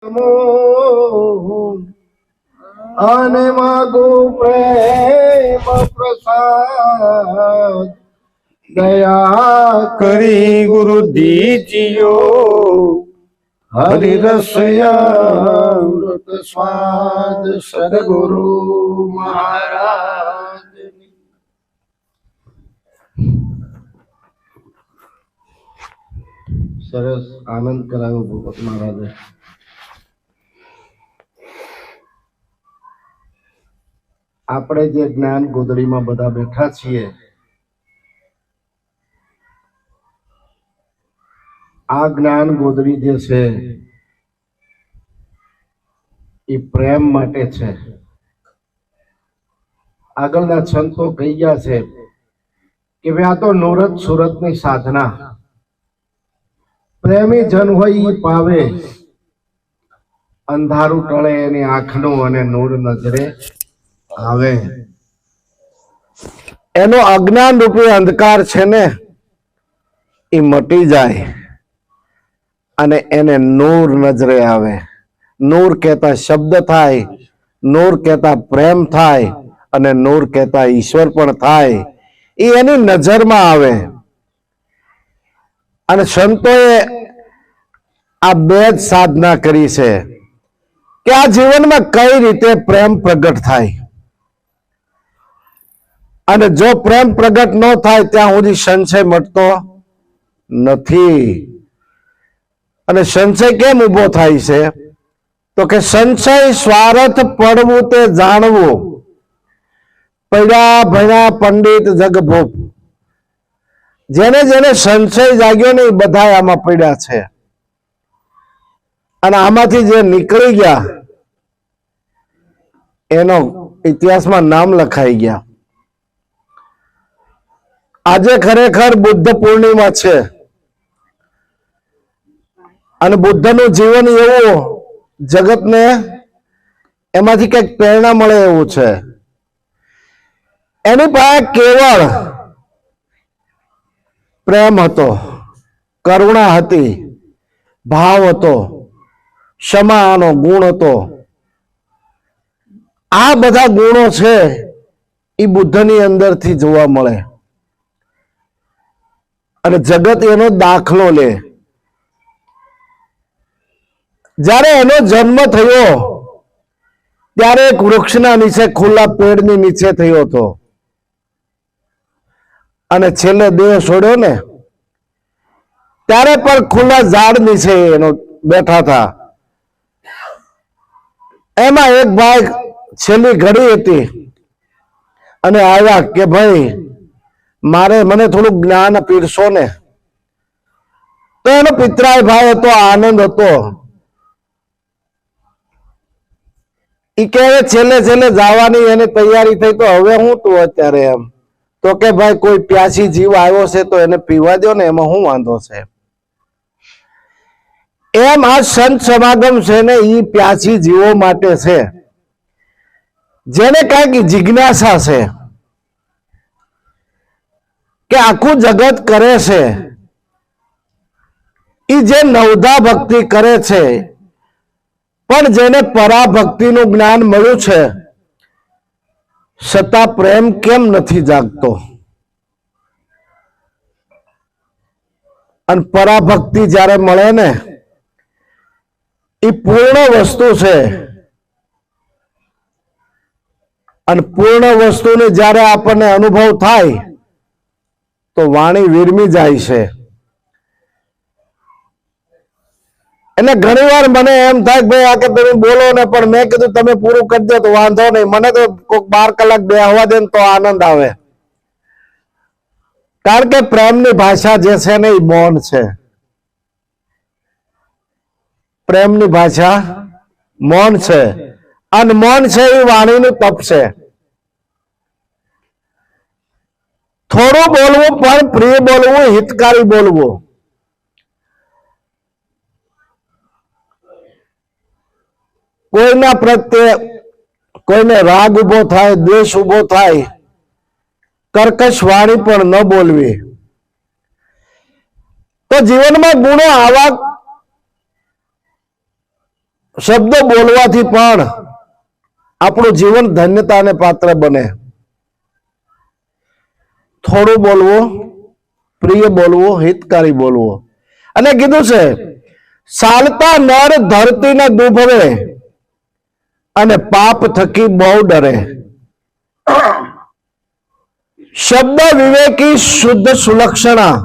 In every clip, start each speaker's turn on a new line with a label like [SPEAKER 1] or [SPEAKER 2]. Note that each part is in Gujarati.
[SPEAKER 1] અને માગો પ્રેમ પ્રસાદ દયા કરી ગુરુ દીજીઓ હરિ રસયામૃત સ્વાદ સદગુરુ મહારાજ. સરસ આનંદ કરાવ્યો ભગત મહારાજે. આપણે જે જ્ઞાન ગોદડીમાં બધા બેઠા છીએ, આ જ્ઞાન ગોદડી જે છે એ પ્રેમ માટે છે. આગળના સંતો કહી ગયા છે કે ભાઈ આ તો નૂરત સુરતની સાધના, પ્રેમી જન હોય એ પાવે, અંધારું ટળે એની આંખનું અને નૂર નજરે આવે. એનો અજ્ઞાન રૂપી અંધકાર છે ને એ મટી જાય અને એને નૂર નજરે આવે. નૂર કહેતા શબ્દ થાય, નૂર કહેતા પ્રેમ થાય અને નૂર કહેતા ઈશ્વર પણ થાય. એ એની નજરમાં આવે. અને સંતોએ આ બે જ સાધના કરી છે કે આ જીવનમાં કઈ રીતે પ્રેમ પ્રગટ થાય. અને જો પ્રેમ પ્રગટ ન થાય ત્યાં સુધી સંશય મટતો નથી. અને સંશય કેમ ઉભો થાય છે? તો કે સંશય સ્વાર્થ પડવું તે જાણવું, પડ્યા ભણ્યા પંડિત જગભોગ. જેને જેને સંશય જાગ્યો ને એ બધા આમાં પડ્યા છે. અને આમાંથી જે નીકળી ગયા એનો ઇતિહાસમાં નામ લખાઈ ગયા. આજે ખરેખર બુદ્ધ પૂર્ણિમા છે અને બુદ્ધનું જીવન એવું જગતને એમાંથી કંઈક પ્રેરણા મળે એવું છે. એની પાસે કેવળ પ્રેમ હતો, કરુણા હતી, ભાવ હતો, ક્ષમાનો ગુણ હતો. આ બધા ગુણો છે એ બુદ્ધની અંદરથી જોવા મળે અને જગત એનો દાખલો લે. જ્યારે એનો જન્મ થયો ત્યારે એક વૃક્ષના નીચે, ખુલ્લા પેડની નીચે થયો હતો અને છેલ્લે દેહ છોડ્યો ને ત્યારે પણ ખુલ્લા ઝાડ નીચે એનો બેઠા હતા. એમાં એક ભાઈ છેલ્લી ઘડી હતી અને આવ્યા કે ભાઈ મને થોડું જ્ઞાન પીરસો ને. તો એનો પિતરાય ભાઈ હતો, આનંદ હતો. ઈ કે છેલ્લે જવાની એની તૈયારી થઈ, તો હવે હું તું અત્યારે એમ. તો કે ભાઈ કોઈ પ્યાસી જીવ આવ્યો છે તો એને પીવા દો ને, એમાં શું વાંધો છે. એમ આ સંત સમાગમ છે ને ઈ પ્યાસી જીવો માટે છે, જેને કઈક જિજ્ઞાસા છે કે આખું જગત કરે છે. ઈ જે નવધા ભક્તિ કરે છે, પણ જેને પરાભક્તિનું જ્ઞાન મળ્યું છે છતાં પ્રેમ કેમ નથી જાગતો? અને પરાભક્તિ જ્યારે મળે ને એ પૂર્ણ વસ્તુ છે. અને પૂર્ણ વસ્તુને જ્યારે આપણને અનુભવ થાય તો વાણી વિરમી જાય છે. એટલે ઘણી વાર મને એમ થાય ભાઈ આ કે તમે બોલો ને, પણ મેં કીધું તમે પૂરું કરી દો તો વાંધો નહીં. મને તો કોઈક 12 કલાક બેહવા દે તો આનંદ આવે. કારણ કે પ્રેમની ભાષા જે છે ને એ મૌન છે. પ્રેમની ભાષા મૌન છે અને મૌન છે એ વાણીનું તપ છે. થોડું બોલવું પણ પ્રિય બોલવું, હિતકારી બોલવું. કોઈના પ્રત્યે કોઈને રાગ ઉભો થાય, દ્વેષ ઉભો થાય, કર્કશ વાણી પણ ન બોલવી. તો જીવનમાં ગુણો આવા શબ્દો બોલવાથી પણ આપણું જીવન ધન્યતાને પાત્ર બને. થોડું બોલવું, પ્રિય બોલવું, હિતકારી બોલવું. અને કીધું છે ચાલતા નર ધરતીને દુભવે અને પાપ થકી બહુ ડરે. શબ્દ વિવેકી શુદ્ધ સુલક્ષણા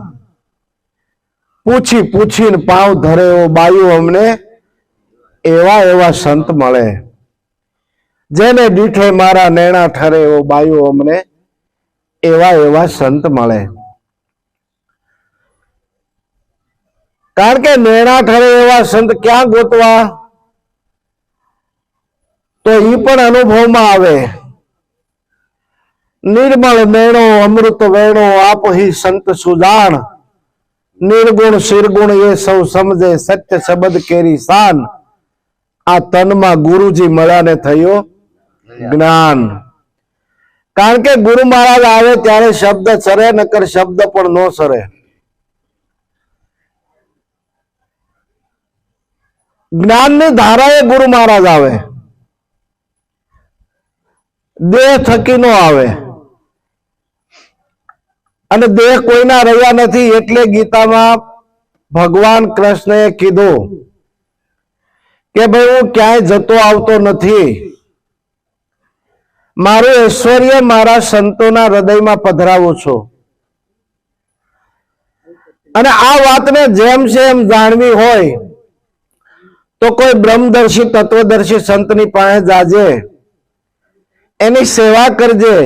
[SPEAKER 1] પૂછી પૂછીને પાવ ધરે એવો બાયુ અમને એવા એવા સંત મળે. જેને દીઠે મારા નેણા ઠરે એવો બાયુ અમને એવા એવા સંત મળે. કારણ કે નેણા ઠરે એવા સંત ક્યાં ગોતવા? તો ઈ પણ અનુભવમાં આવે. નિર્મળ મેણો અમૃત વેણો આપહી સંત સુજાણ, નિર્ગુણ શિરગુણ એ સૌ સમજે સત્ય શબ્દ કેરી શાન. આ તનમાં ગુરુજી મળ્યાને થયો જ્ઞાન. કારણ કે ગુરુ મહારાજ આવે ત્યારે શબ્દ સરે, નકર શબ્દ પણ ન સરે. જ્ઞાનની ધારાએ ગુરુ મહારાજ આવે, દેહ થકી નો આવે. અને દેહ કોઈના રહ્યા નથી. એટલે ગીતામાં ભગવાન કૃષ્ણએ કીધું કે ભાઈ હું ક્યાંય જતો આવતો નથી, મારું ઐશ્વર્ય મારા સંતોના હૃદયમાં પધરાવું છું. અને આ વાતને જેમ છે એમ જાણવી હોય તો કોઈ બ્રહ્મદર્શી તત્વદર્શી સંતની પાસે જાજે, એની સેવા કરજે,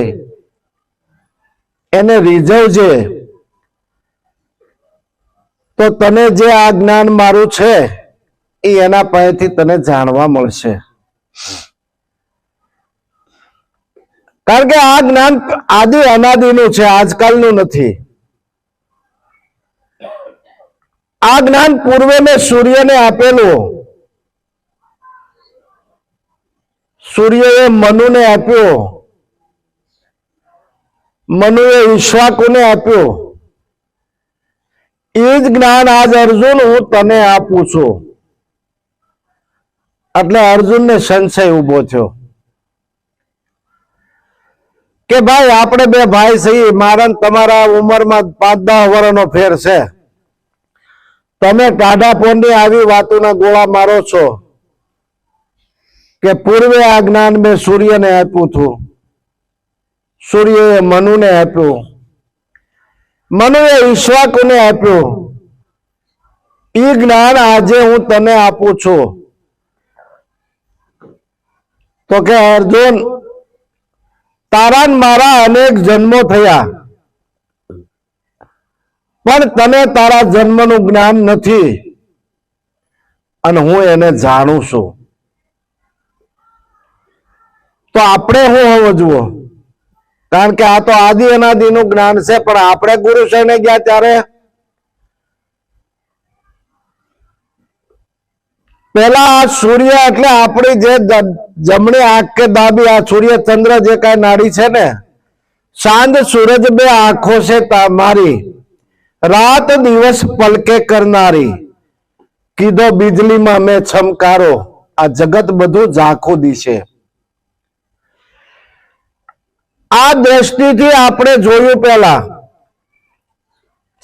[SPEAKER 1] એને રીઝવજે. તો તને જે આ જ્ઞાન મારું છે એ એના પાસેથી તને જાણવા મળશે. કારણ કે આ જ્ઞાન આદિ અનાદિનું છે, આજકાલનું નથી. આ જ્ઞાન પૂર્વે મેં સૂર્યને આપેલું. સૂર્યએ મનુને આપ્યો, મનુએ ઈક્ષ્વાકુને આપ્યું. એ જ જ્ઞાન આજ અર્જુન હું તને આપું છું. એટલે અર્જુનને સંશય ઉભો થયો કે ભાઈ આપણે બે ભાઈ છીએ, મારા તમારા ઉંમરમાં 5-10 વર્ષનો ફેર છે. તમે ટાઢા પોંડી આવી વાતોના ગોળા મારો છો કે પૂર્વે આ જ્ઞાન મેં સૂર્યને આપ્યું હતું, સૂર્યએ મનુને આપ્યું, મનુએ ઈક્ષ્વાકુને આપ્યું. એ જ્ઞાન આજે હું તને આપું છું. તો કે અર્જુન, તારા મારા અનેક જન્મો થયા, પણ તને તારા જન્મનું જ્ઞાન નથી, અને હું એને જાણું છું. તો આપણે શું સમજવું? કારણ કે આ તો આદિ અનાદિનું જ્ઞાન છે. પણ આપણે ગુરુ શરણે ગયા ત્યારે પેલા આ સૂર્ય એટલે આપણી જે જમણી આંખ કે ડાબી, આ સૂર્ય ચંદ્ર જે કાંઈ નાડી છે ને, ચાંદ સૂરજ બે આંખો છે મારી, રાત દિવસ પલકે કરનારી, કીધો બીજલીમાં મેં છમકારો, આ જગત બધું ઝાંખું દિશે. આ દ્રષ્ટિથી આપણે જોયું પેલા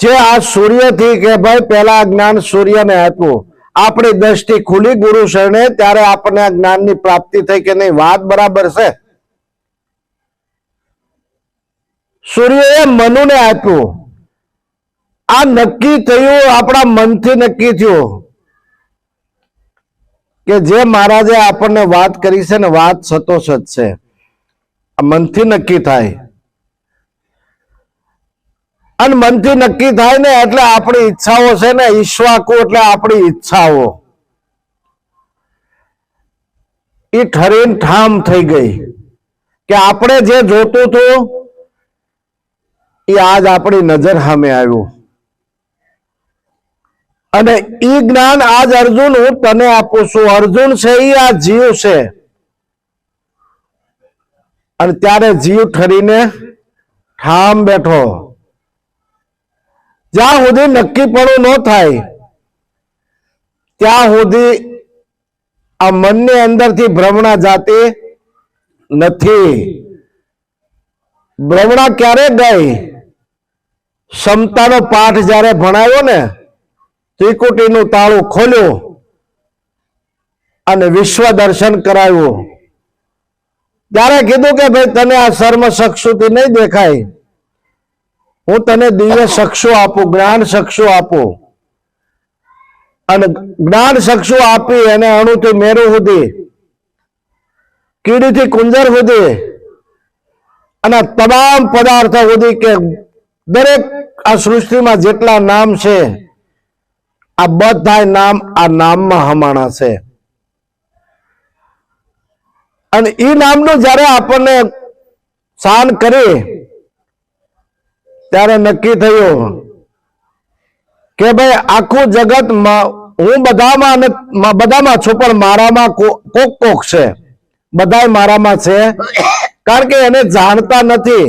[SPEAKER 1] જે આ સૂર્યથી કે ભાઈ પેલા જ્ઞાન સૂર્યને આપ્યું, આપણી દ્રષ્ટિ ખુલી ગુરુ શરણે, ત્યારે આપણને આ જ્ઞાનની પ્રાપ્તિ થઈ કે નહીં? વાત બરાબર છે. સૂર્યએ મનુને આપ્યું. આ નક્કી થયું, આપણા મનથી નક્કી થયું કે જે મહારાજે આપણને વાત કરી છે ને, વાત સતોષત છે. મનથી નક્કી થાય, અને મનથી નક્કી થાય ને એટલે આપણી ઈચ્છાઓ છે ને, ઈક્ષ્વાકુ એટલે આપણી ઈચ્છાઓ એ ઠરીને ઠામ થઈ ગઈ કે આપણે જે જોતું હતું એ આજ આપણી નજર સામે આવ્યું. અને ઈ જ્ઞાન આજ અર્જુન હું તને આપું છું. અર્જુન છે એ આ જીવ છે. અને ત્યારે જીવ ઠરીને ઠામ બેઠો. જ્યાં સુધી નક્કીપણું ન થાય ત્યાં સુધી આ મનની અંદરથી ભ્રમણા જાતી નથી. ભ્રમણા ક્યારે ગઈ? ક્ષમતાનો પાઠ જ્યારે ભણાયો ને, ત્રિકુટીનું તાળું ખોલ્યું અને વિશ્વ દર્શન કરાવ્યું, ત્યારે કીધું કે ભાઈ તને આ સર્મ ચક્ષુથી નહીં દેખાય, હું તને દિવ્ય ચક્ષુ આપું, જ્ઞાન ચક્ષુ આપું. અને જ્ઞાન ચક્ષુ આપી એને અણુથી મેરુ સુધી, કીડીથી કુંજર સુધી અને તમામ પદાર્થો સુધી, કે દરેક આ સૃષ્ટિમાં જેટલા નામ છે આ બધા નામ આ નામમાં હમાણા છે. અને એ નામનું જ્યારે આપણને શાન કરી ત્યારે નક્કી થયું કે ભાઈ આખું જગતમાં હું બધામાં છું, પણ મારામાં કોક છે, બધાય મારામાં છે, કારણ કે એને જાણતા નથી.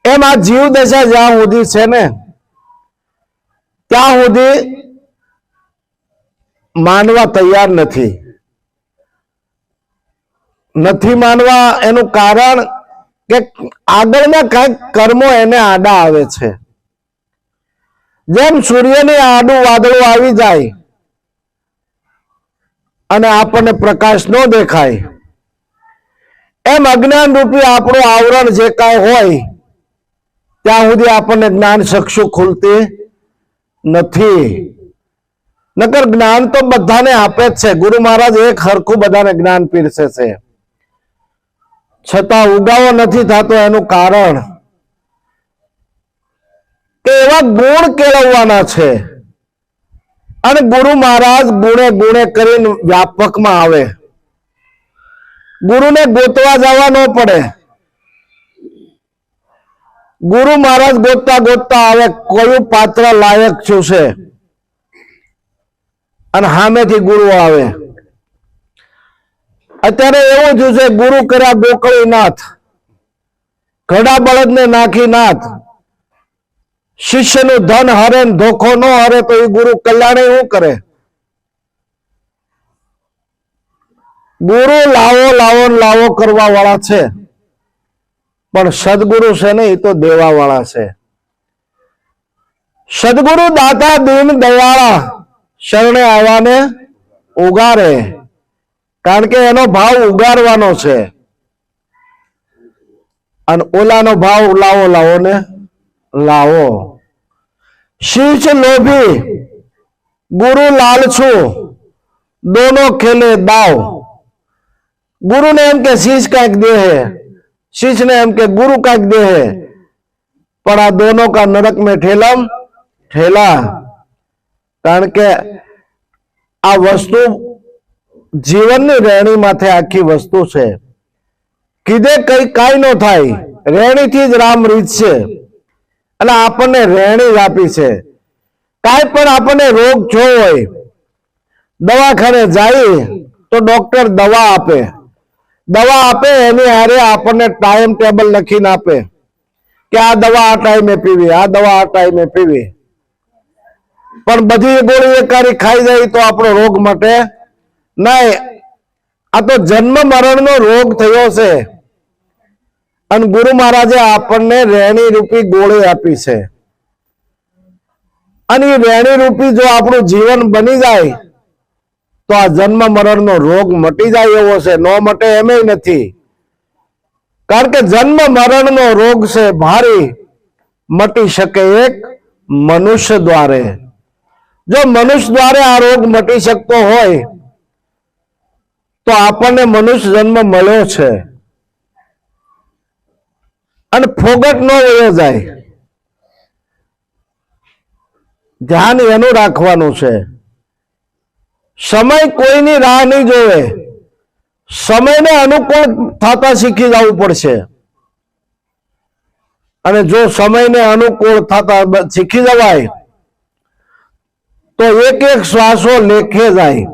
[SPEAKER 1] એમ આ જીવ દશા જ્યાં સુધી છે ને ત્યાં સુધી માનવા તૈયાર નથી માનવા. એનું કારણ કે આગળના કઈક કર્મો એને આડા આવે છે. જેમ સૂર્યને આડું વાદળું આવી જાય અને આપણને પ્રકાશ ન દેખાય, એમ અજ્ઞાન રૂપી આપણું આવરણ જે કાંઈ હોય ત્યાં સુધી આપણને જ્ઞાન ચક્ષુ ખુલતી નથી. નકર જ્ઞાન તો બધાને આપે જ છે. ગુરુ મહારાજ એક હરખું બધાને જ્ઞાન પીરસે છે, છતાં ઉગાવો નથી થતો. એનું કારણ કે એવા ગુણ કેળવવાના છે. અને ગુરુ મહારાજ ગુણે ગુણે કરીને વ્યાપકમાં આવે. ગુરુને ગોતવા જવા ન પડે. ગુરુ મહારાજ ગોતતા ગોતતા આવે કયું પાત્ર લાયક છું છે, અને સામેથી ગુરુ આવે. અત્યારે એવું થયું છે, ગુરુ કર્યા ગોકળી નાથ, ઘડા બળદને નાખી નાથ. શિષ્યનું ધન હરે ને ધોખો ન હરે તો એ ગુરુ કલ્યાણે શું કરે? ગુરુ લાવો લાવો લાવો કરવા વાળા છે, પણ સદગુરુ છે ને એ તો દેવા વાળા છે. સદગુરુ દાતા દીન દયાળા, શરણે આવ્યાને ઉગારે, કારણ કે એનો ભાવ ઉગારવાનો છે. અને ઓલાનો ભાવ લાવો લાવો ને લાવો. શીશ લોભી ગુરુ લાલછું, દોનો ખેલે દાવ. ગુરુને એમ કે શીશ કાંઈક દે હે, શિષ્યને એમ કે ગુरु काक दे है, पर आ दोनों का नरक में ठेलम ठेला. कारण के आ वस्तु जीवन ની રેણી માથે આખી વસ્તુ છે. કીધે કઈ કાઈ નો થાય, રેણીથી જ રામ રીત છે. અને આપણને રેણી આપી છે. કાઈ પણ આપણને રોગ જો હોય, દવાખાને જાય તો ડોક્ટર દવા આપે, એની હારે આપણને ટાઈમ ટેબલ લખીને આપે કે આ દવા આ ટાઈમે પીવી, આ દવા આ ટાઈમે પીવી. પણ બધી ગોળી એકારી ખાઈ જાય તો આપણો રોગ મટે નહીં. આ તો જન્મ મરણનો રોગ થયો છે. અને ગુરુ મહારાજે આપણને રેણી રૂપી ગોળી આપી છે. અને એ રેણી રૂપી જો આપણું જીવન બની જાય તો આ જન્મ મરણનો રોગ મટી જાય એવો છે. ન મટે એમેય નથી. કારણ કે જન્મ મરણનો રોગ છે ભારી, મટી શકે એક મનુષ્ય દ્વારે. જો મનુષ્ય દ્વારે આ રોગ મટી શકતો હોય તો આપણને મનુષ્ય જન્મ મળ્યો છે. અને ફોગટ ન વયો જાય. ધ્યાન એનું રાખવાનું છે. સમય કોઈની રાહ નહીં જોવે. સમયને અનુકૂળ થતા શીખી જવું પડશે. અને જો સમયને અનુકૂળ થતા શીખી જવાય તો એક એક શ્વાસો લેખે જાય.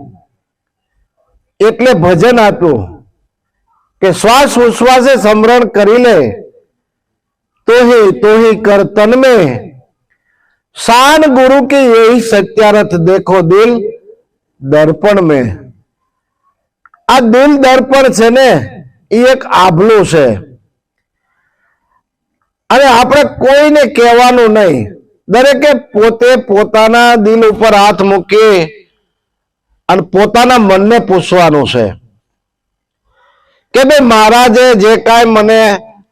[SPEAKER 1] એટલે ભજન આપ્યું કે શ્વાસ ઉશ્વાસે સ્મરણ કરી લે, तो ही कर तन में शान गुरु की यही सत्यारथ देखो दिल दर्पण में आ दिल दर्पण छे ने ई एक आभલું છે અને આપણે કોઈને કહેવાનું નહીં, દરેકે પોતે પોતાના દિલ ઉપર હાથ મૂકી અને પોતાના મનને પૂછવાનું છે કે ભાઈ મહારાજે જે કાંઈ મને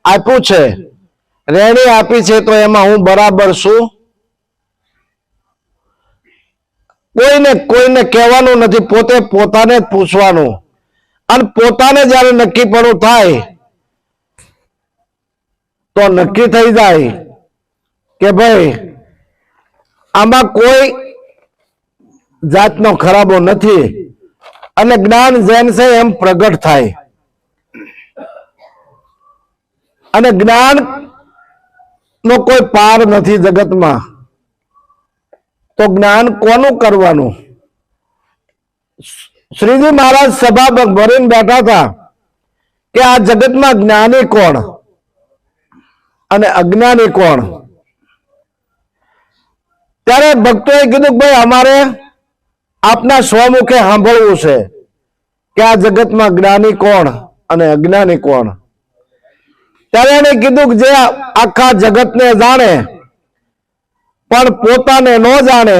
[SPEAKER 1] આપ્યું છે, રેણી આપી છે, તો એમાં હું બરાબર છું? કોઈને કહેવાનું નથી, પોતે પોતાને જ પૂછવાનું. અને પોતાને જયારે નક્કીપણું થાય તો નક્કી થઈ જાય કે ભાઈ આમાં કોઈ જાતનો ખરાબો નથી, અને જ્ઞાન જેમ છે એમ પ્રગટ થાય. અને જ્ઞાન નો કોઈ પાર નથી જગતમાં, તો જ્ઞાન કોનું કરવાનું? શ્રીજી મહારાજ સભા ભરીને બેઠા હતા કે આ જગતમાં જ્ઞાની કોણ અને અજ્ઞાની કોણ? ત્યારે ભક્તોએ કીધું કે ભાઈ અમારે આપના સ્વમુખે સાંભળવું છે કે આ જગતમાં જ્ઞાની કોણ અને અજ્ઞાની કોણ. ત્યારે એને કીધું કે જે આખા જગતને જાણે પણ પોતાને ન જાણે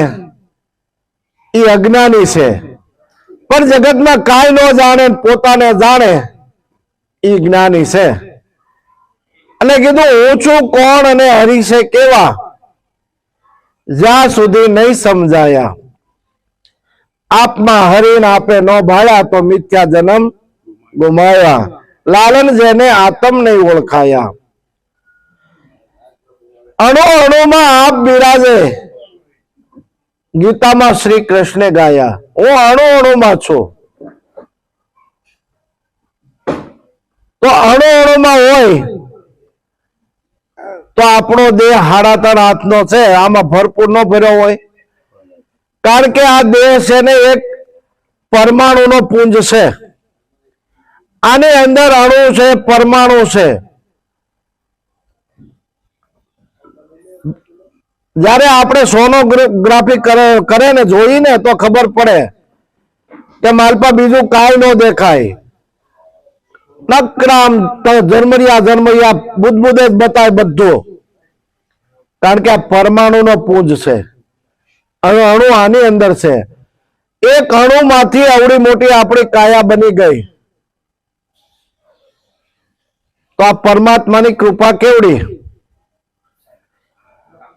[SPEAKER 1] એ અજ્ઞાની છે, પણ જગતમાં કાંઈ ન જાણે પોતાને જાણે એ જ્ઞાની છે. અને કીધું ઓછું કોણ અને હરિ છે કેવા, જ્યાં સુધી નહીં સમજાયા. આપમાં હરિને આપે ન ભાળ્યા, તો મિથ્યા જન્મ ગુમાયા. લાલન જેને આતમ નહીં ઓળખાયા. અણુ અણુમાં આપ બિરાજે, ગીતામાં શ્રી કૃષ્ણે ગાયા. હું અણુ અણુમાં છું, તો અણુ અણુમાં હોય તો આપણો દેહ 3.5 હાથનો છે, આમાં ભરપૂર ન ભર્યો હોય. કારણ કે આ દેહ છે ને એક પરમાણુનો પુંજ છે. આની અંદર અણુ છે, પરમાણુ છે. જયારે આપણે સોનોગ્રાફી કરે ને જોઈને તો ખબર પડે કે માલપા બીજું કાંઈ ન દેખાય. નકરામ ઝરમરિયા બુદબુદે જ બતાવે બધું, કારણ કે આ પરમાણુનો પુંજ છે. અણુ આની અંદર છે. એક અણુમાંથી આવડી મોટી આપણી કાયા બની ગઈ, તો આ પરમાત્માની કૃપા કેવડી.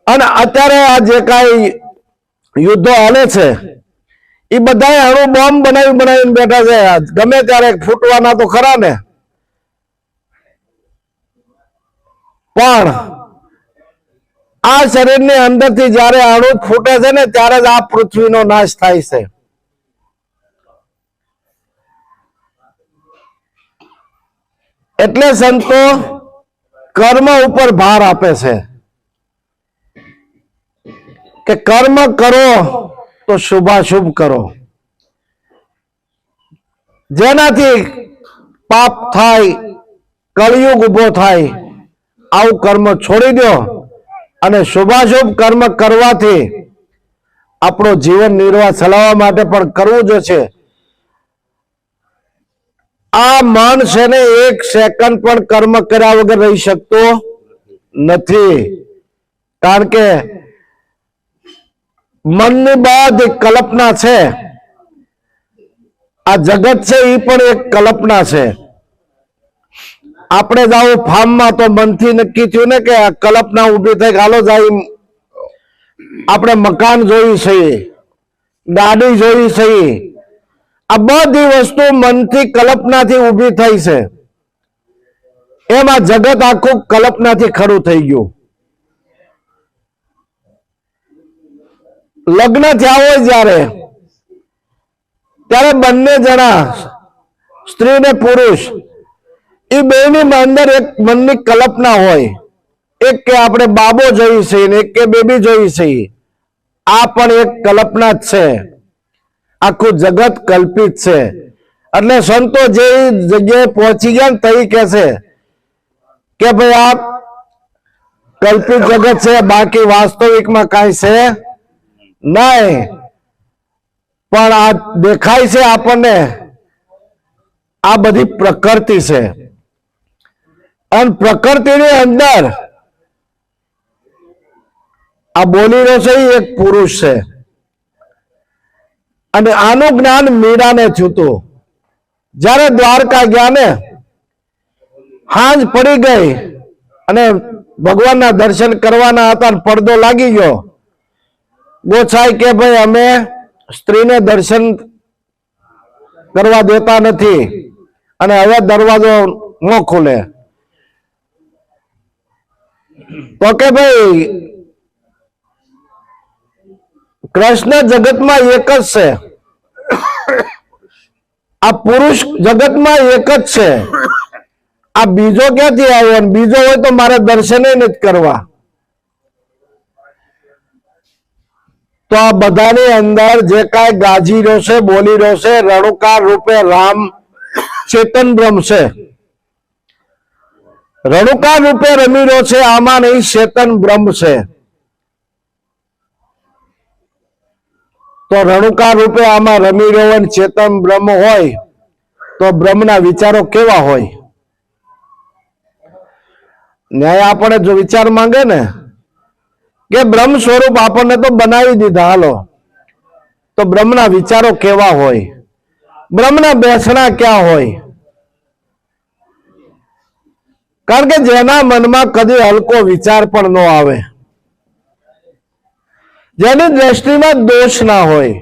[SPEAKER 1] અને અત્યારે આ જે કાંઈ યુદ્ધો હાલે છે એ બધા અણુ બોમ્બ બનાવીને બેઠા છે. ગમે ત્યારે ફૂટવાના તો ખરા ને, પણ આ શરીરની અંદરથી જયારે અણુ ફૂટે છે ને ત્યારે જ આ પૃથ્વીનો નાશ થાય છે. એટલે સંતો કર્મ ઉપર ભાર આપે છે કે કર્મ કરો તો શુભાશુભ કરો. જેનાથી પાપ થાય, કળિયુગ ઉભો થાય, આવું કર્મ છોડી દો. અને શુભાશુભ કર્મ કરવાથી આપણો જીવન નિર્વાહ ચલાવવા માટે પણ કરવું જ છે. આ મન છે ને 1 સેકન્ડ પણ કર્મ કર્યા વગર રહી શકતો નથી. કારણ કે મનની બધી કલ્પના છે. આ જગત છે એ પણ એક કલ્પના છે. આપણે જાવ ફાર્મમાં તો મનથી નક્કી થયું ને કે આ કલ્પના ઉભી થઈ, હાલો જાય આપણે મકાન જોઈ છે, ગાડી જોઈ છે. આ બધી વસ્તુ મનથી કલ્પનાથી ઉભી થઈ છે. એમાં જગત આખું કલ્પનાથી ખરું થઈ ગયું. લગ્ન થયા હોય જ્યારે, ત્યારે બંને જણા સ્ત્રી ને પુરુષ એ બેની અંદર એક મનની કલ્પના હોય. એક કે આપણે બાબો જોઈ છે ને એક કે બેબી જોઈ છે. આ પણ એક કલ્પના જ છે. આખું જગત કલ્પિત છે. એટલે સંતો જે જગ્યાએ પહોંચી ગયા ને તઈ કે છે કે ભાઈ આ કલ્પિત જગત છે, બાકી વાસ્તવિકમાં કાંઈ છે નહીં. પણ આ દેખાય છે આપણને આ બધી પ્રકૃતિ છે, અને પ્રકૃતિની અંદર આ બોલી રહ્યો છે એ એક પુરુષ છે, અને આનું જ્ઞાન મીરાને થયું હતું. જ્યારે દ્વારકા ગયા ને હાંજ પડી ગઈ અને ભગવાનના દર્શન કરવાના હતા, પડદો લાગી ગયો. ગોસાઈ કે ભાઈ અમે સ્ત્રીને દર્શન કરવા દેતા નથી અને હવે દરવાજો ન ખુલે. તો કે ભાઈ કૃષ્ણ જગતમાં એક જ છે, આ પુરુષ જગતમાં એક જ છે, આ બીજો ક્યાંથી આવ્યો? બીજો હોય તો મારે દર્શન નથી કરવા. તો આ બધાની અંદર જે કાંઈ ગાજી રહ્યો છે, બોલી રહ્યો છે, રણુકાર રૂપે રામ ચેતન બ્રહ્મ છે. રણુકાર રૂપે રમી રહ્યો છે, આમાં નહીં, ચેતન બ્રહ્મ છે. તો રણુકાર રૂપે આમાં રમી રહ્યો હોય, ચેતન બ્રહ્મ હોય તો બ્રહ્મના વિચારો કેવા હોય? ન્યાય આપણે જો વિચાર માંગે ને કે બ્રહ્મ સ્વરૂપ આપણને તો બનાવી દીધા, હાલો, તો બ્રહ્મના વિચારો કેવા હોય? બ્રહ્મના બેસણા ક્યાં હોય? કારણ કે જેના મનમાં કદી હલકો વિચાર પણ ન આવે, જેની દ્રષ્ટિમાં દોષ ના હોય,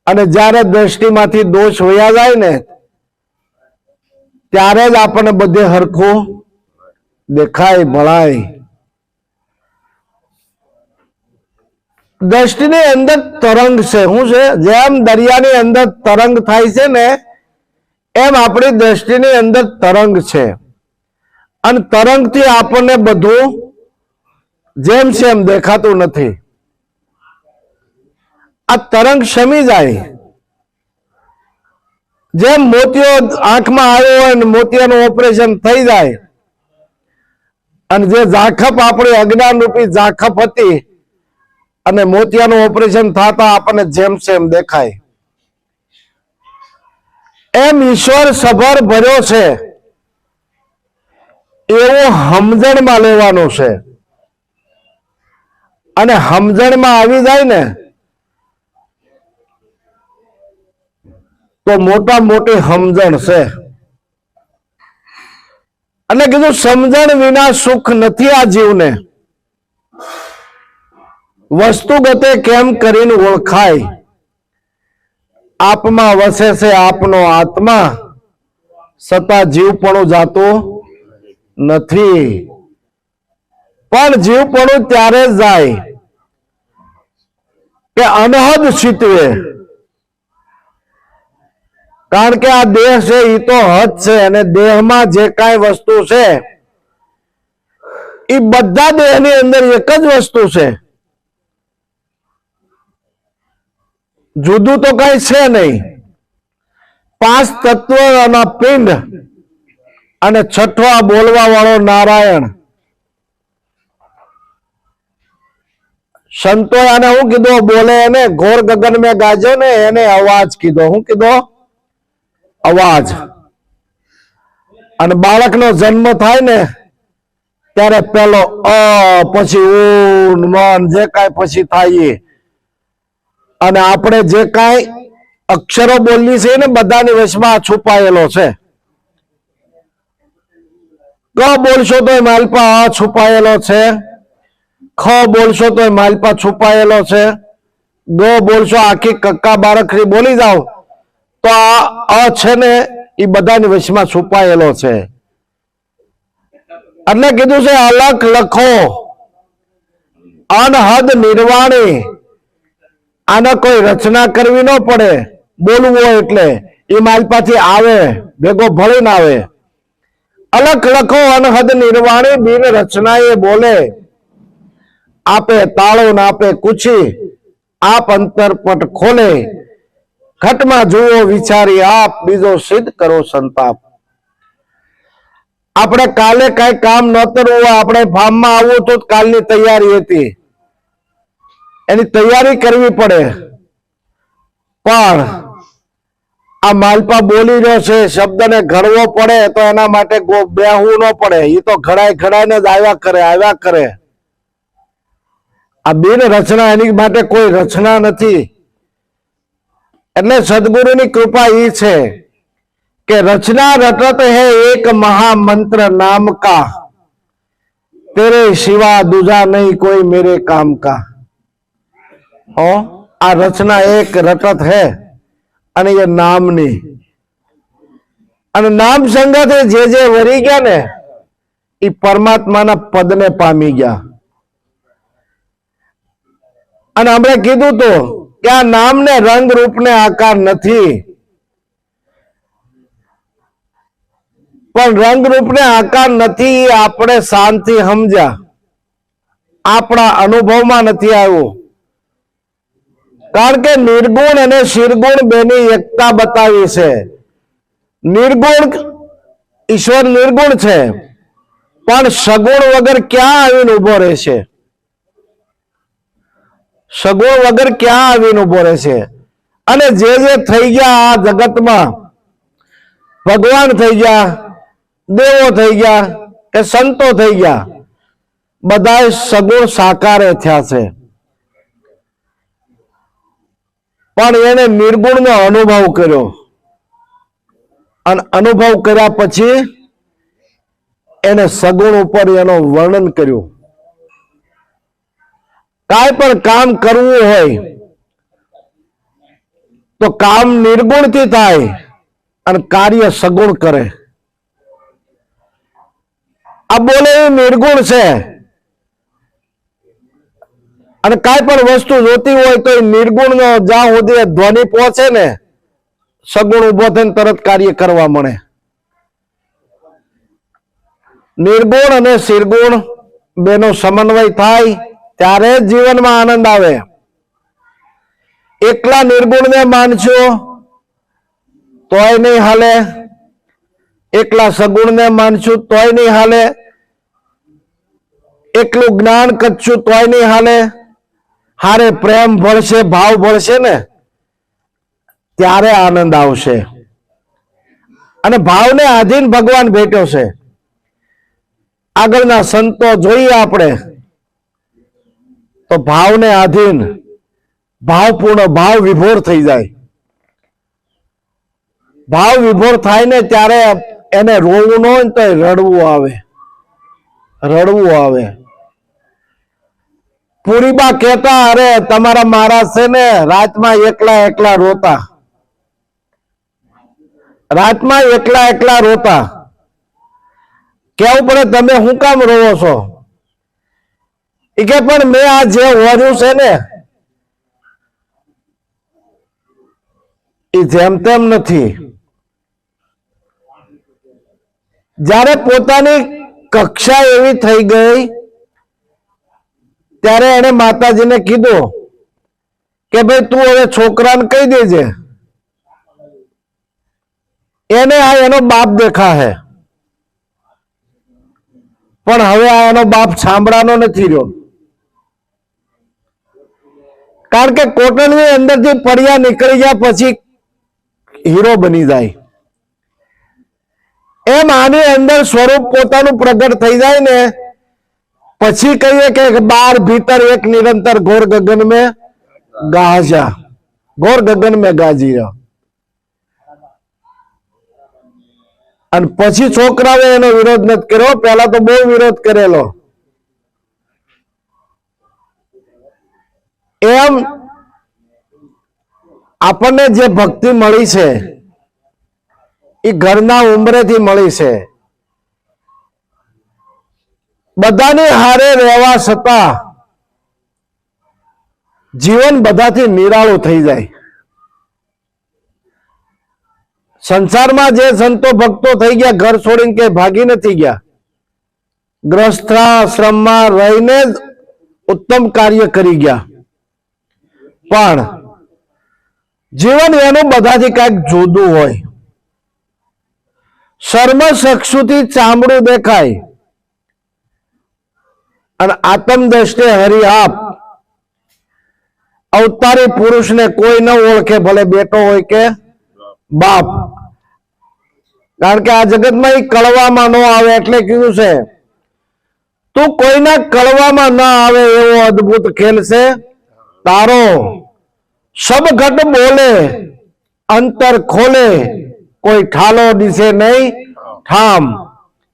[SPEAKER 1] અને જ્યારે દ્રષ્ટિમાંથી દોષ વયા જાય ને ત્યારે જ આપણને બધે હરખું દેખાય, મળાય. દ્રષ્ટિની અંદર તરંગ છે. શું છે? જેમ દરિયાની અંદર તરંગ થાય છે ને એમ આપણી દ્રષ્ટિની અંદર તરંગ છે, અને તરંગથી આપણને બધું જેમ છે એમ દેખાતું નથી. આ તરંગ શમી જાય. જેમ મોતિયો આંખમાં આવ્યો હોય ને મોતિયાનું ઓપરેશન થઈ જાય, અને જે ઝાખપ આપણી અજ્ઞાન રૂપી ઝાખપ હતી અને મોતિયાનું ઓપરેશન થતા આપણને જેમ છે એમ દેખાય, એમ ઈશ્વર સભર ભર્યો છે એવું સમજણમાં લેવાનું છે. અને સમજણમાં આવી જાય ને તો મોટા મોટી સમજણ છે. એટલે કીધું સમજણ વિના સુખ નથી આ જીવને, વસ્તુગતે કેમ કરીને ઓળખાય. આપમાં વસે છે આપનો આત્મા, સતા જીવપણું જાતું નથી. પણ જીવપણું ત્યારે જાય કે અનહદ ચિતવે. કારણ કે આ દેહ છે એ તો હદ છે, અને દેહમાં જે કાંઈ વસ્તુ છે એ બધા દેહની અંદર એક જ વસ્તુ છે, જુદું તો કઈ છે નહીં. 5 તત્વના પિંડ અને છઠ્ઠો બોલવા વાળો નારાયણ. સંતોએ આને શું કીધું? બોલે એને ઘોર ગગન મેં ગાજો ને એને અવાજ કીધો. શું કીધો? અવાજ. અને બાળકનો જન્મ થાય ને ત્યારે પેલો અ, પછી ઊન મન જે કાંઈ પછી થાય, અને આપણે જે કાંઈ અક્ષરો બોલી છે ને બધાની વચમાં છુપાયેલો છે. ક બોલશો તો માલપા અ છુપાયેલો છે, ખ બોલશો તો માલપા છુપાયેલો છે, ગ બોલશો આખી કક્કા બારખરી બોલી જાઓ તો આ અ છે ને એ બધાની વચમાં છુપાયેલો છે. એટલે કીધું છે અલખ લખો અનહદ નિર્વાણી. આને કોઈ રચના કરવી ન પડે, બોલવું હોય એટલે એ માલપાથી આવે, ભેગો ભળીને આવે. અલખ લખો અનહદ નિર્વાણી, બિન રચના એ બોલે. આપે તાળો ને આપે કુછી, આપ અંતરપટ ખોલે. ઘટમાં જુઓ વિચારી આપ, બીજો સિદ્ધ કરો સંતાપ. આપણે કાલે કઈ કામ ન કરવું હોય, આપણે ફાર્મમાં આવવું તો કાલની તૈયારી હતી, એની તૈયારી કરવી પડે. પણ આ માલપા બોલી રહ્યો છે, શબ્દને ઘડવો પડે તો એના માટે બેહવું ન પડે. એ તો ઘડાઈને જ આવ્યા કરે. આ બિન રચના, એની માટે કોઈ રચના નથી. એટલે સદગુરુની કૃપા એ છે કે રચના રટત હે એક મહામંત્ર નામ કા, તેરે સિવા દૂજા નહીં કોઈ મેરે કામ કા. આ રચના એક રટત હે અને એ નામની. અને નામ સંગતે જે વરી ગયા ને એ પરમાત્માના પદને પામી ગયા. અને આપણે કીધું તો કે આ નામને રંગ રૂપને આકાર નથી, પણ રંગ રૂપને આકાર નથી આપણે શાંતિ સમજ્યા, આપણા અનુભવમાં નથી આવ્યું. કારણ કે નિર્ગુણ અને શિરગુણ બેની એકતા બતાવી છે. નિર્ગુણ ઈશ્વર નિર્ગુણ છે, પણ સગુણ વગર ક્યાં આવીને ઉભો રહેશે? સગુણ વગર ક્યાં આવીને ઉભો રહેશે? અને જે થઈ ગયા આ જગતમાં, ભગવાન થઈ ગયા, દેવો થઈ ગયા કે સંતો થઈ ગયા, બધા સગુણ સાકારે થયા છે. પણ એને નિર્ગુણનો અનુભવ કર્યો, અને અનુભવ કર્યા પછી એને સગુણ ઉપર એનું વર્ણન કર્યું. કાંઈ પણ કામ કરવું હોય તો કામ નિર્ગુણથી થાય અને કાર્ય સગુણ કરે. આ બોલે એ નિર્ગુણ છે, અને કાંઈ પણ વસ્તુ જોતી હોય તો એ નિર્ગુણનો જ્યાં સુધી ધ્વનિ પહોંચે ને, સગુણ ઉભો થઈને તરત કાર્ય કરવા મળે. નિર્ગુણ અને શિરગુણ બેનો સમન્વય થાય ત્યારે જ જીવનમાં આનંદ આવે. એકલા નિર્ગુણને માનશો તોય નહીં હાલે, એકલા સગુણને માનશું તોય નહીં હાલે, એકલું જ્ઞાન કરશું તોય નહીં હાલે. હારે પ્રેમ ભળશે, ભાવ ભળશે ને ત્યારે આનંદ આવશે. અને ભાવને આધીન ભગવાન બેઠો છે. આગળના સંતો જોઈએ આપણે તો ભાવને આધીન, ભાવપૂર્ણ, ભાવ વિભોર થઈ જાય. ભાવ વિભોર થાય ને ત્યારે એને રોવું ન હોય તો રડવું આવે, રડવું આવે. પુરીબા કહેતા, અરે તમારા મહારાજ છે ને રાતમાં એકલા રોતા, રાતમાં એકલા રોતા. કેવું પડે તમે શું કામ રોવો છો? એ કે પણ મેં આ જે વર્યું છે ને એ જેમ તેમ નથી. જ્યારે પોતાની કક્ષા એવી થઈ ગઈ ત્યારે એને માતાજીને કીધું કે ભાઈ તું હવે છોકરાને કહી દેજે, એને આ એનો બાપ દેખા હે. પણ હવે આ એનો બાપ સાંભળવાનો નથી રહ્યો. કારણ કે કોટણની અંદરથી પડ્યા નીકળી ગયા પછી હીરો બની જાય. એમ આની અંદર સ્વરૂપ પોતાનું પ્રગટ થઈ જાય ને પછી કહીએ કે બાર ભીતર એક નિરંતર ઘોર ગગન में ગાજા, ઘોર ગગન में ગાજી રહ્યો. અને પછી છોકરાએ એનો વિરોધ નથી કર્યો, પહેલા તો બહુ વિરોધ કરેલો. એમ આપણને જે ભક્તિ મળી છે એ ઘરના ઉંમરેથી મળી છે. બધાની હારે રહેવા છતાં જીવન બધાથી નિરાળું થઈ જાય. સંસારમાં જે સંતો ભક્તો થઈ ગયા, ઘર છોડીને કે ભાગી નથી ગયા, ગ્રસ્થાશ્રમમાં રહીને જ ઉત્તમ કાર્ય કરી ગયા. પણ જીવન એનું બધાથી કઈક જુદું હોય. શર્મ ચક્ષુથી ચામડું દેખાય અને આત્મ દ્રષ્ટિ હરિ આપ. અવતારી પુરુષને કોઈ ન ઓળખે, ભલે બેટો હોય કે બાપ. કારણ કે આ જગતમાં એ કળવામાં ન આવે એટલે કીધું છે તું કોઈના કળવામાં ન આવે એવો અદ્ભુત ખેલ છે તારો. સબ ઘટ બોલે અંતર ખોલે, કોઈ ઠાલો દિશે નહીં ઠામ.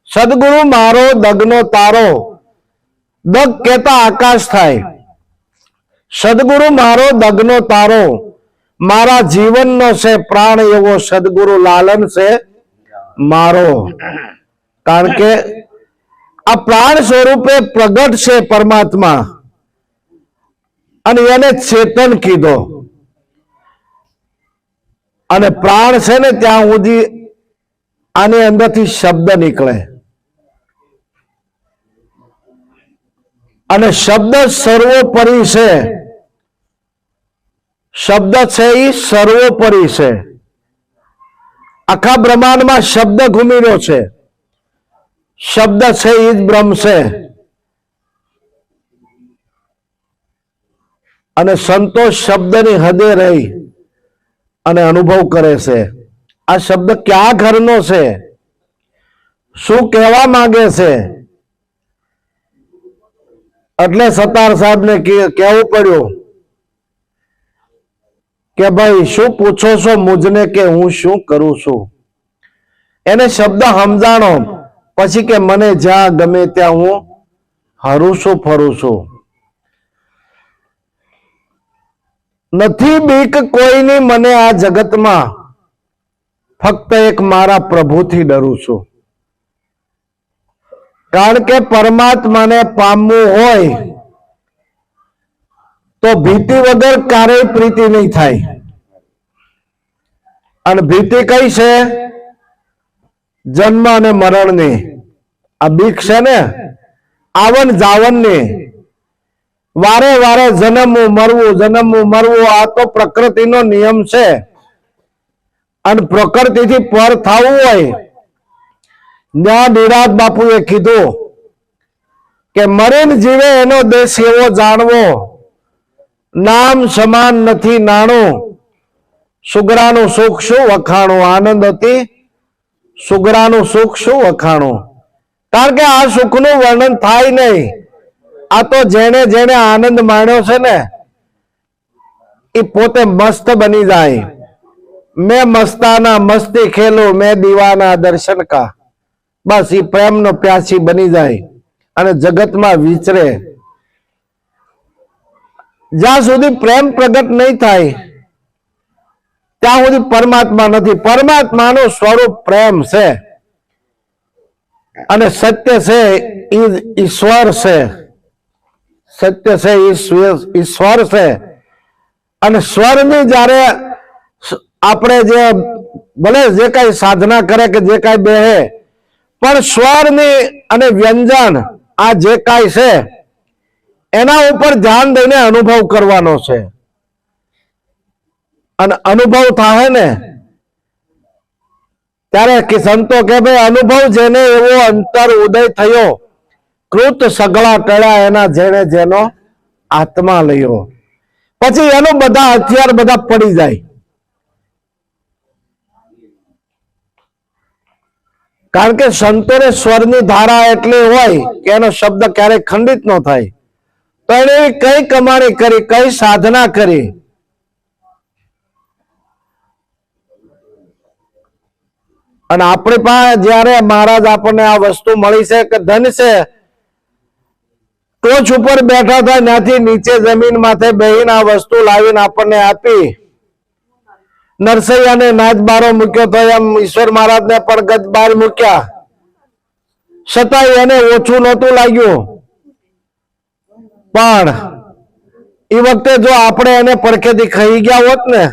[SPEAKER 1] સદગુરુ મારો દગનો તારો, દગ કેતા આકાશ થાય. સદગુરુ મારો દગનો તારો, મારા જીવનનો છે પ્રાણ એવો સદગુરુ લાલન છે મારો. કારણ કે આ પ્રાણ સ્વરૂપે પ્રગટ છે પરમાત્મા, અને એને ચેતન કીધો. અને પ્રાણ છે ને ત્યાં સુધી આની અંદરથી શબ્દ નીકળે, અને શબ્દ સર્વોપરી છે. શબ્દ છે એ સર્વોપરી છે. આખા બ્રહ્માંડમાં શબ્દ ઘૂમી રહ્યો છે. શબ્દ છે એ જ બ્રહ્મ છે. અને સંતોષ શબ્દની હદે રહી અને અનુભવ કરે છે. આ શબ્દ ક્યાં ઘરનો છે, શું કહેવા માંગે છે. એટલે સતાર સાહેબને કહેવું પડ્યું કે ભાઈ શું પૂછો છો મુજને કે હું શું કરું છું. એને શબ્દ સમજાણો, પછી કે મને જ્યાં ગમે ત્યાં હું હરું છું ફરું છું. નથી બીક કોઈની મને આ જગતમાં, ફક્ત એક મારા પ્રભુથી ડરું છું. કારણ કે પરમાત્માને પામવું હોય તો ભીતિ વગર ક્યારેય પ્રીતિ નહીં થાય. અને ભીતિ કઈ છે? જન્મ અને મરણની. આ બીક છે ને આવન જાવનની. વારે વારે જન્મવું મરવું, જન્મવું મરવું, આ તો પ્રકૃતિનો નિયમ છે. અને પ્રકૃતિથી પર થવું હોય, ત્યાં નિરાજ બાપુએ કીધું કે મરીને જીવે એનો દેશ એવો જાણવો, નામ સમાન નથી નાણું, સુગરાનું સુખ શું વખાણું. આનંદ હતી સુગરાનું સુખ શું વખાણું. કારણ કે આ સુખનું વર્ણન થાય નહીં. આ તો જેને જેને આનંદ માણ્યો છે ને એ પોતે મસ્ત બની જાય. મેં મસ્તાના મસ્તી ખેલું, મેં દીવાના દર્શન કા. બસ એ પ્રેમનો પ્યાસી બની જાય અને જગતમાં વિચરે. જ્યાં સુધી પ્રેમ પ્રગટ નહીં થાય ત્યાં સુધી પરમાત્મા નથી. પરમાત્માનું સ્વરૂપ પ્રેમ છે, અને સત્ય છે એ ઈશ્વર છે. સત્ય છે ઈશ્વર છે. અને સ્વરની જ્યારે આપણે જે ભલે જે કઈ સાધના કરે કે જે કઈ બેહે, પણ સ્વરની અને વ્યંજન આ જે કાંઈ છે એના ઉપર ધ્યાન દઈને અનુભવ કરવાનો છે. અને અનુભવ થાય ને ત્યારે કે સંતો કે ભાઈ અનુભવ જેને એવો અંતર ઉદય થયો, કૃત સગળા ટળ્યા એના જેને જેનો આત્મા લયો. પછી એનું બધા હથિયાર બધા પડી જાય. કારણ કે સંતોને સ્વરની ધારા એટલી હોય કે એનો શબ્દ ક્યારેય ખંડિત ન થાય. તો એને કઈ કમાણી કરી, કઈ સાધના કરી. અને આપણી પાસે જયારે મહારાજ આપણને આ વસ્તુ મળી છે કે ધન છે, ટોચ ઉપર બેઠા હતા ત્યાંથી નીચે જમીન માથે બેહીને આ વસ્તુ લાવીને આપણને આપી. નરસૈયાને નાચ બારો મૂક્યો તો એમ ઈશ્વર મહારાજને પણ ગજ બાર મૂક્યા, છતાંય એને ઓછું નહોતું લાગ્યું. પણ એ વખતે જો આપણે એને પડખેથી ખાઈ ગયા હોત ને